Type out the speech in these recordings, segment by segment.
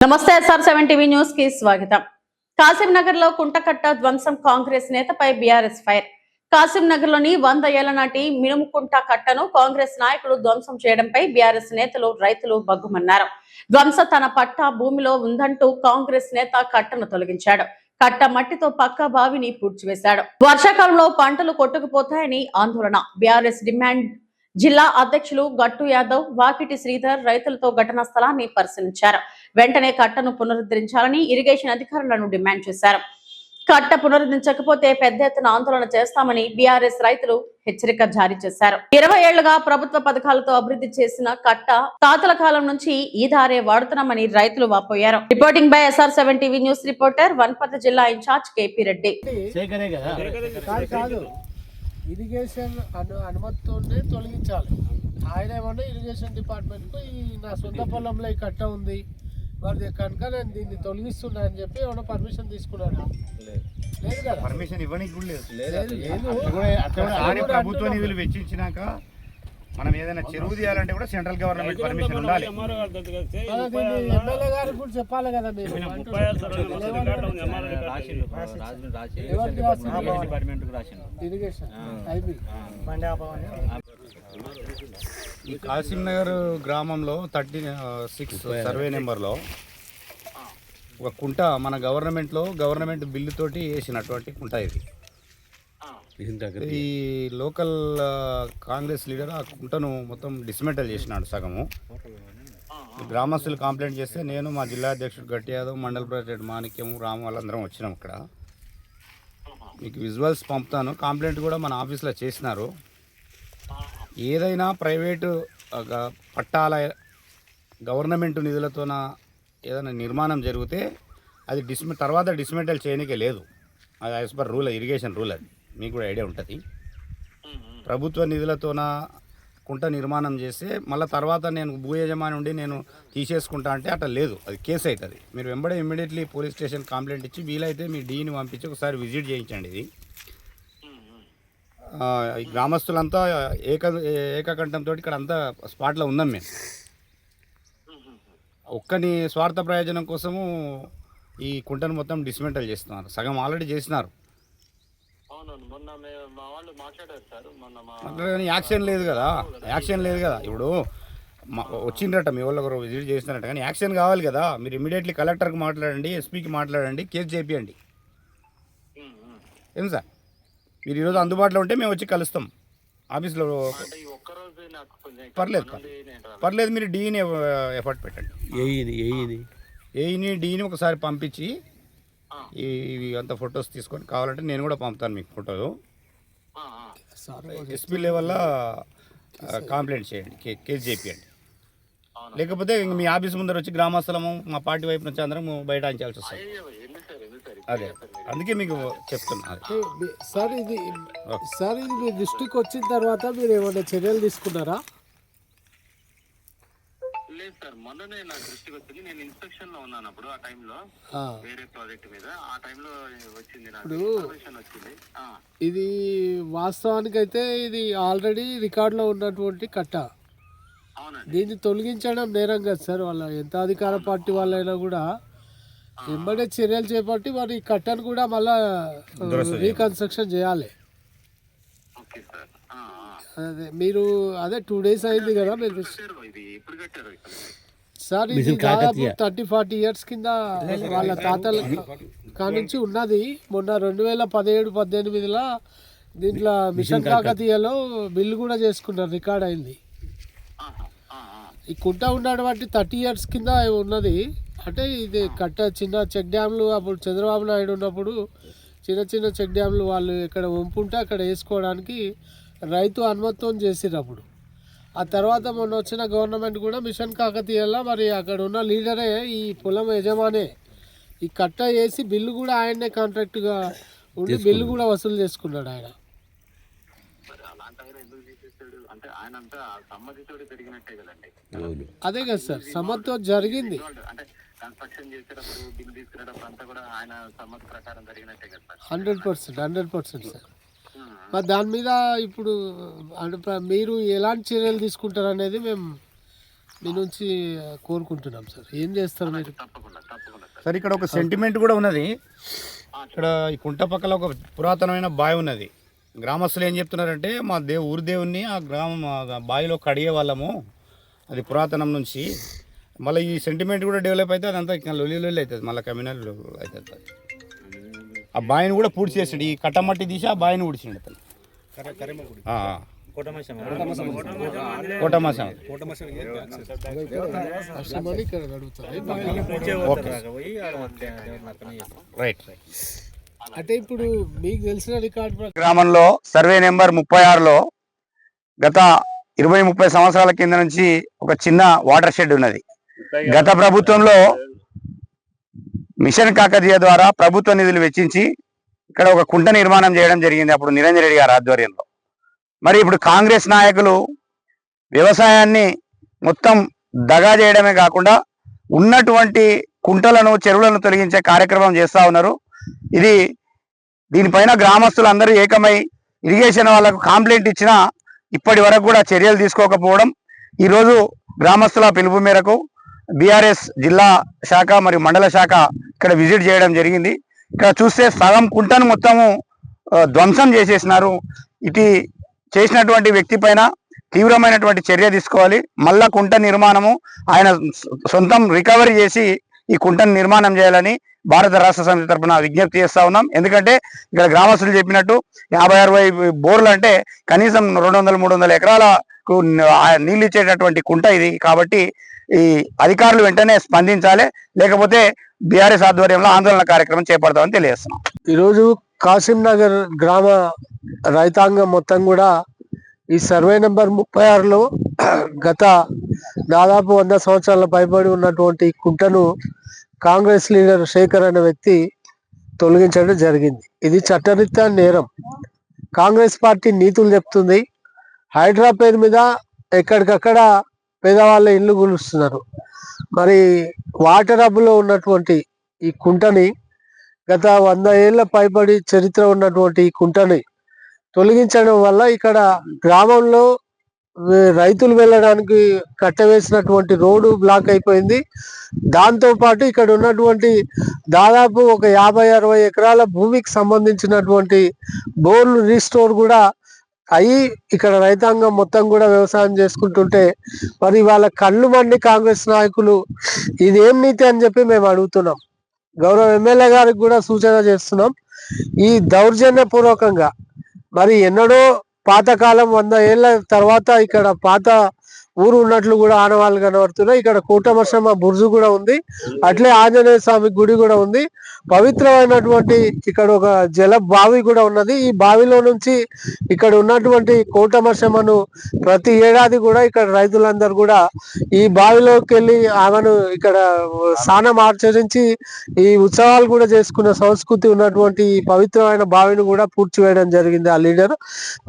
నమస్తే SR7 TV news కి స్వాగతం. కాసిం-నగర్ లో కుంటకట్ట ధ్వంసం కాంగ్రెస్ నేతపై బీఆర్ఎస్ ఫైర్. కాసిం-నగర్ లోని 100 ఏళ్ల నాటి మినుముకుంట కట్టను కాంగ్రెస్ నాయకులు ధ్వంసం చేయడంపై బీఆర్ఎస్ నేతలు రైతులు బగ్గుమన్నారు. ధ్వంస తన పట్టా భూమిలో ఉందంటూ కాంగ్రెస్ నేత కట్టను తొలగించాడు. కట్ట మట్టితో పక్క బావిని పూడ్చివేశాడు. వర్షాకాలంలో పంటలు కొట్టుకుపోతాయని ఆందోళన. BRS demand. జిల్లా అధ్యక్షులు గట్టు యాదవ్, వాకిటి శ్రీధర్ రైతులతో ఘటనా స్థలాన్ని పరిశీలించారు. వెంటనే కట్టను పునరుద్ధరించాలని ఇరిగేషన్ అధికారులను డిమాండ్ చేశారు. కట్ట పునరుద్ధరించకపోతే పెద్ద ఎత్తున ఆందోళన చేస్తామని బీఆర్ఎస్ రైతులు హెచ్చరిక జారీ చేశారు. 20 ఏళ్లుగా ప్రభుత్వ పథకాలతో అభివృద్ధి చేసిన కట్ట తాతల కాలం నుంచి ఈ దారే వాడుతున్నామని రైతులు వాపోయారు. Reporting by SR7 TV news reporter Wanaparthy జిల్లా ఇన్ఛార్జ్ కేపీ రెడ్డి. ఇరిగేషన్ అనుమతితోనే తొలగించాలి. ఆయన ఏమన్నా ఇరిగేషన్ డిపార్ట్మెంట్కు ఈ నా సొంత పొలంలో ఈ కట్ట ఉంది వారి కనుక నేను దీన్ని తొలగిస్తున్నా అని చెప్పి ఏమన్నా పర్మిషన్ తీసుకున్నాడు? లేదు కదా, పర్మిషన్ ఇవ్వడానికి కూడా లేదు. ప్రభుత్వ నిధులు వెచ్చించినాక మనం ఏదైనా చెరువు తీయాలంటే కూడా సెంట్రల్ గవర్నమెంట్ పర్మిషన్ ఉండాలి. ఎమ్మెల్యే గారు కూడా చెప్పాలి కదా మీరు. ఈ కాసిం-నగర్ గ్రామంలో 36 సర్వే నెంబర్లో ఒక కుంట మన గవర్నమెంట్ బిల్లుతోటి వేసినటువంటి కుంట ఇది. ఈ లోకల్ కాంగ్రెస్ లీడర్ ఆ కుంటను మొత్తం డిస్మెంటల్ చేసినాడు సగము. గ్రామస్తులు కంప్లైంట్ చేస్తే నేను మా జిల్లా అధ్యక్షుడు గట్టి యాదవ్, మండల ప్రెసిడెంట్ మాణిక్యం, రాము వాళ్ళందరం వచ్చినాం. ఇక్కడ మీకు విజువల్స్ పంపుతాను. కంప్లైంట్ కూడా మన ఆఫీస్లో చేసినారు. ఏదైనా ప్రైవేటు పట్టాల గవర్నమెంట్ నిధులతోన ఏదైనా నిర్మాణం జరిగితే అది తర్వాత డిస్మెంటల్ చేయనికే లేదు. అది as per rule, irrigation rule. అది మీకు కూడా ఐడియా ఉంటుంది. ప్రభుత్వ నిధులతోన కుంట నిర్మాణం చేస్తే మళ్ళీ తర్వాత నేను భూ యజమాని ఉండి నేను తీసేసుకుంటా అంటే అట్లా లేదు, అది కేసు అవుతుంది. మీరు వెంబడే ఇమ్మీడియట్లీ పోలీస్ స్టేషన్ కంప్లైంట్ ఇచ్చి వీలైతే మీ డీని పంపించి ఒకసారి విజిట్ చేయించండి. ఇది ఈ గ్రామస్తులంతా ఏకకంఠంతో ఇక్కడ అంతా స్పాట్లో ఉన్నాం మేము. ఒక్కని స్వార్థ ప్రయోజనం కోసము ఈ కుంటను మొత్తం డిస్మెంటల్ చేస్తున్నారు. సగం ఆల్రెడీ చేసినారు. యాక్షన్ లేదు కదా, ఇప్పుడు వచ్చిందట మీ వాళ్ళు ఒకరు విజిట్ చేసినారట, కానీ యాక్షన్ కావాలి కదా. మీరు ఇమీడియట్లీ కలెక్టర్కి మాట్లాడండి, ఎస్పీకి మాట్లాడండి, కేసు చేపియండి. ఏం సార్, మీరు ఈరోజు అందుబాటులో ఉంటే మేము వచ్చి కలుస్తాం ఆఫీస్లో. పర్లేదు మీరు డీని ఎఫర్ట్ పెట్టండి. ఏఈని డీని ఒకసారి పంపించి ఇవి అంత ఫొటోస్ తీసుకొని కావాలంటే నేను కూడా పంపుతాను మీకు ఫోటోలు. ఎస్పీ లెవెల్లో కంప్లైంట్ చేయండి, కేసు చేపియండి. లేకపోతే ఇంక మీ ఆఫీస్ ముందర వచ్చి గ్రామస్తులము మా పార్టీ వైపు నుంచి అందరం బయట అంచాల్సి వస్తుంది. అదే అందుకే మీకు చెప్తున్నా. సార్ ఇది మీ దృష్టికి వచ్చిన తర్వాత మీరు ఏమైనా చర్యలు తీసుకున్నారా? లేదు సార్, మొన్ననే నా దృష్టికి వచ్చింది. నేను ఇన్స్పెక్షన్ లో ఉన్నాను అప్పుడు. ఆ టైంలో వేరే ప్రాజెక్ట్ మీద ఆ టైంలో వచ్చింది, వచ్చింది. ఇది వాస్తవానికైతే ఇది ఆల్రెడీ రికార్డులో ఉన్నటువంటి కట్ట. దీన్ని తొలగించడం నేరం కదా సార్. వాళ్ళ ఎంత అధికార పార్టీ వాళ్ళైనా కూడా వెంబడే చర్యలు చేపట్టి మరి కట్టను కూడా మళ్ళా రీకన్స్ట్రక్షన్ చేయాలి. అదే మీరు 2 days అయింది కదా మీరు సార్. ఇది దాదాపు 30-40 years కింద వాళ్ళ తాతల కానుంచి ఉన్నది. మొన్న 2017-18లో దీంట్లో మిషన్ కాకతీయలో బిల్లు కూడా చేసుకున్నారు, రికార్డ్ అయింది. ఈ కుంట ఉన్నాడు బట్టి 30 years కింద ఉన్నది. అంటే ఇది కట్ట చిన్న చెక్ డ్యామ్లు అప్పుడు చంద్రబాబు నాయుడు ఉన్నప్పుడు చిన్న చెక్ డ్యామ్లు వాళ్ళు ఇక్కడ వంపుంటే అక్కడ వేసుకోవడానికి రైతు అనుమతితో చేసిర్రు అప్పుడు. ఆ తర్వాత మొన్న వచ్చిన గవర్నమెంట్ కూడా మిషన్ కాకతీయలో మరి అక్కడ ఉన్న లీడరే ఈ పొలం యజమానే ఈ కట్ట వేసి బిల్లు కూడా ఆయనే కాంట్రాక్ట్గా ఉండి బిల్లు కూడా వసూలు చేసుకున్నాడు ఆయన. అదే కదా సార్, సమ్మతితో జరిగింది. 100% సార్. మరి దాని మీద ఇప్పుడు మీరు ఎలాంటి చర్యలు తీసుకుంటారు అనేది మేము మీ నుంచి కోరుకుంటున్నాం సార్. ఏం చేస్తారు మీరు? తప్పకుండా తప్పకుండా సార్. సార్ ఇక్కడ ఒక సెంటిమెంట్ కూడా ఉన్నది. ఇక్కడ ఈ కుంట పక్కల ఒక పురాతనమైన బావి ఉన్నది. గ్రామస్తులు ఏం చెప్తున్నారంటే మా ఊరి దేవుణ్ణి ఆ బావిలో కడిగే వాళ్ళము, అది పురాతనం నుంచి. మళ్ళీ ఈ సెంటిమెంట్ కూడా డెవలప్ అయితే అదంతా లొల్లి అవుతుంది, మళ్ళీ కమ్యూనల్ అవుతుంది. ఆ బావిని కూడా పూడ్చి చేసాడు, ఈ కట్టమట్టి తీసి ఆ బావిని పూడ్చిండు అతను. కోటమాసం రైట్. అంటే ఇప్పుడు మీకు తెలిసిన రికార్డు గ్రామంలో సర్వే నెంబర్ 36లో గత 20-30 సంవత్సరాల కింద నుంచి ఒక చిన్న వాటర్ షెడ్ ఉన్నది. గత ప్రభుత్వంలో మిషన్ కాకతీయ ద్వారా ప్రభుత్వ నిధులు వెచ్చించి ఇక్కడ ఒక కుంట నిర్మాణం చేయడం జరిగింది, అప్పుడు నిరంజన్ రెడ్డి గారి ఆధ్వర్యంలో. మరి ఇప్పుడు కాంగ్రెస్ నాయకులు వ్యవసాయాన్ని మొత్తం దగా చేయడమే కాకుండా ఉన్నటువంటి కుంటలను, చెరువులను తొలగించే కార్యక్రమం చేస్తూ ఉన్నారు. దీనిపైన గ్రామస్తులు అందరూ ఏకమై ఇరిగేషన్ వాళ్ళకు కంప్లైంట్ ఇచ్చినా ఇప్పటి వరకు కూడా చర్యలు తీసుకోకపోవడం, ఈరోజు గ్రామస్తుల పిలుపు మేరకు బీఆర్ఎస్ జిల్లా శాఖ మరియు మండల శాఖ ఇక్కడ విజిట్ చేయడం జరిగింది. ఇక్కడ చూస్తే సగం కుంటను మొత్తము ధ్వంసం చేసేసినారు. ఇటు చేసినటువంటి వ్యక్తి పైన తీవ్రమైనటువంటి చర్య తీసుకోవాలి. మళ్ళా కుంట నిర్మాణము ఆయన సొంతం రికవరీ చేసి ఈ కుంటను నిర్మాణం చేయాలని భారత రాష్ట్ర సమితి తరఫున విజ్ఞప్తి చేస్తా ఉన్నాం. ఎందుకంటే ఇక్కడ గ్రామస్తులు చెప్పినట్టు 50-60 బోర్లు అంటే కనీసం 200-300 ఎకరాలకు నీళ్ళు ఇచ్చేటటువంటి కుంట ఇది. కాబట్టి ఈ అధికారులు వెంటనే స్పందించాలి, లేకపోతే బీఆర్ఎస్ ఆధ్వర్యంలో ఆందోళన కార్యక్రమం చేపడతామని తెలియజేస్తున్నాం. ఈరోజు కాసింనగర్ గ్రామ రైతాంగం మొత్తం కూడా ఈ సర్వే నెంబర్ 36లో గత దాదాపు 100 సంవత్సరాల పైబడి ఉన్నటువంటి కుంటను కాంగ్రెస్ లీడర్ శేఖర్ అనే వ్యక్తి తొలగించడం జరిగింది. ఇది చట్టరీత్యా నేరం. కాంగ్రెస్ పార్టీ నీతులు చెప్తుంది. హైడ్రా పేరు మీద ఎక్కడికక్కడ పేదవాళ్ళ ఇల్లు కూలుస్తున్నారు. మరి వాటర్ హబ్లో ఉన్నటువంటి ఈ కుంటని, గత 100 ఏళ్ల పైబడి చరిత్ర ఉన్నటువంటి ఈ కుంటని తొలగించడం వల్ల ఇక్కడ గ్రామంలో రైతులు వెళ్ళడానికి కట్టవేసినటువంటి రోడ్డు బ్లాక్ అయిపోయింది. దాంతో పాటు ఇక్కడ ఉన్నటువంటి దాదాపు ఒక 50-60 ఎకరాల భూమికి సంబంధించినటువంటి బోర్లు రీస్టోర్ కూడా అయ్యి ఇక్కడ రైతాంగం మొత్తం కూడా వ్యవసాయం చేసుకుంటుంటే మరి వాళ్ళ కళ్ళు మండి కాంగ్రెస్ నాయకులు ఇదేం నీతి అని చెప్పి మేము అడుగుతున్నాం. గౌరవ ఎమ్మెల్యే గారికి కూడా సూచన చేస్తున్నాం. ఈ దౌర్జన్యపూర్వకంగా మరి ఎన్నడో పాతకాలం 100 ఏళ్ల తర్వాత ఇక్కడ పాత ఊరు ఉన్నట్లు కూడా ఆనవాళ్ళు కనబడుతున్నాయి. ఇక్కడ కోటమర్షమ్మ బుర్జు కూడా ఉంది, అట్లే ఆంజనేయ స్వామి గుడి కూడా ఉంది. పవిత్రమైనటువంటి ఇక్కడ ఒక జల బావి కూడా ఉన్నది. ఈ బావిలో నుంచి ఇక్కడ ఉన్నటువంటి కోటమర్షమ్మను ప్రతి ఏడాది కూడా ఇక్కడ రైతులందరూ కూడా ఈ బావిలోకి వెళ్ళి ఆమెను ఇక్కడ స్నానం ఆచరించి ఈ ఉత్సవాలు కూడా చేసుకున్న సంస్కృతి ఉన్నటువంటి ఈ పవిత్రమైన బావిని కూడా పూడ్చివేయడం జరిగింది ఆ లీడర్.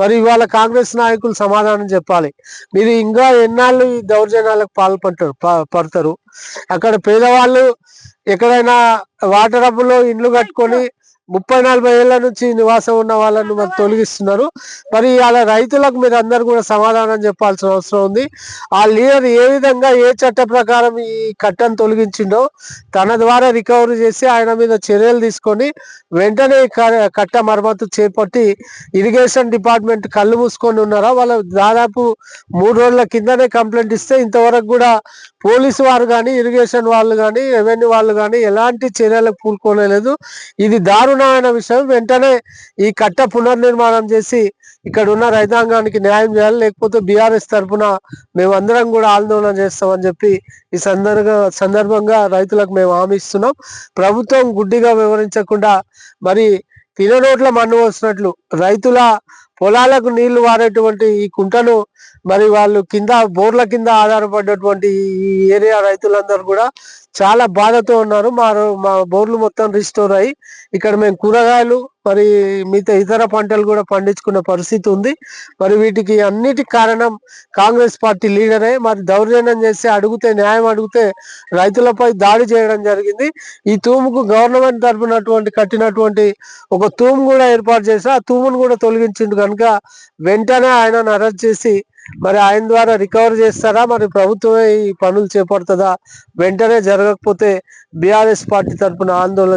మరి ఇవాళ కాంగ్రెస్ నాయకులు సమాధానం చెప్పాలి. మీరు ఇంకా ఎన్నాళ్ళు ఈ దౌర్జన్యాలకు పడతారు? అక్కడ పేదవాళ్ళు ఎక్కడైనా వాటర్ హబ్లో ఇండ్లు కట్టుకొని 30-40 ఏళ్ల నుంచి నివాసం ఉన్న వాళ్ళను మరి తొలగిస్తున్నారు. మరి అలా రైతులకు మీరు అందరు కూడా సమాధానం చెప్పాల్సిన అవసరం ఉంది. ఆ లీడర్ ఏ విధంగా ఏ చట్ట ప్రకారం ఈ కట్టను తొలగించిండో తన ద్వారా రికవరీ చేసి ఆయన మీద చర్యలు తీసుకొని వెంటనే కట్ట మరమ్మతు చేపట్టి ఇరిగేషన్ డిపార్ట్మెంట్ కళ్ళు మూసుకొని ఉన్నారా? వాళ్ళు దాదాపు 3 రోజుల కిందనే కంప్లైంట్ ఇస్తే ఇంతవరకు కూడా పోలీసు వారు కానీ, ఇరిగేషన్ వాళ్ళు కానీ, రెవెన్యూ వాళ్ళు కానీ ఎలాంటి చర్యలకు పూనుకోలేదు. ఇది దారుణమైన విషయం. వెంటనే ఈ కట్ట పునర్నిర్మాణం చేసి ఇక్కడ ఉన్న రైతాంగానికి న్యాయం చేయాలి, లేకపోతే బీఆర్ఎస్ తరఫున మేమందరం కూడా ఆందోళన చేస్తామని చెప్పి ఈ సందర్భంగా రైతులకు మేము హామీ ఇస్తున్నాం. ప్రభుత్వం గుడ్డిగా వివరించకుండా మరి తిననోట్ల మన్ను వస్తున్నట్లు రైతుల పొలాలకు నీళ్లు వారేటువంటి ఈ కుంటను మరి వాళ్ళు కింద బోర్ల కింద ఆధారపడ్డటువంటి ఈ ఏరియా రైతులందరూ కూడా చాలా బాధతో ఉన్నారు. మా బోర్లు మొత్తం రిస్టోర్ అయ్యి ఇక్కడ మేము కూరగాయలు మరి మిగతా ఇతర పంటలు కూడా పండించుకునే పరిస్థితి ఉంది. మరి వీటికి అన్నిటికి కారణం కాంగ్రెస్ పార్టీ లీడరే. మరి దౌర్జన్యం చేసి న్యాయం అడిగితే రైతులపై దాడి చేయడం జరిగింది. ఈ తూముకు గవర్నమెంట్ తరపున కట్టినటువంటి ఒక తూము కూడా ఏర్పాటు చేసి ఆ తూమును కూడా తొలగించిండు కనుక వెంటనే ఆయనను అరెస్ట్ చేసి మరి ఆయన ద్వారా రికవర్ చేస్తారా, మరి ప్రభుత్వమే ఈ పనులు చేపడుతుందా, వెంటనే జరగకపోతే బీఆర్ఎస్ పార్టీ తరపున ఆందోళన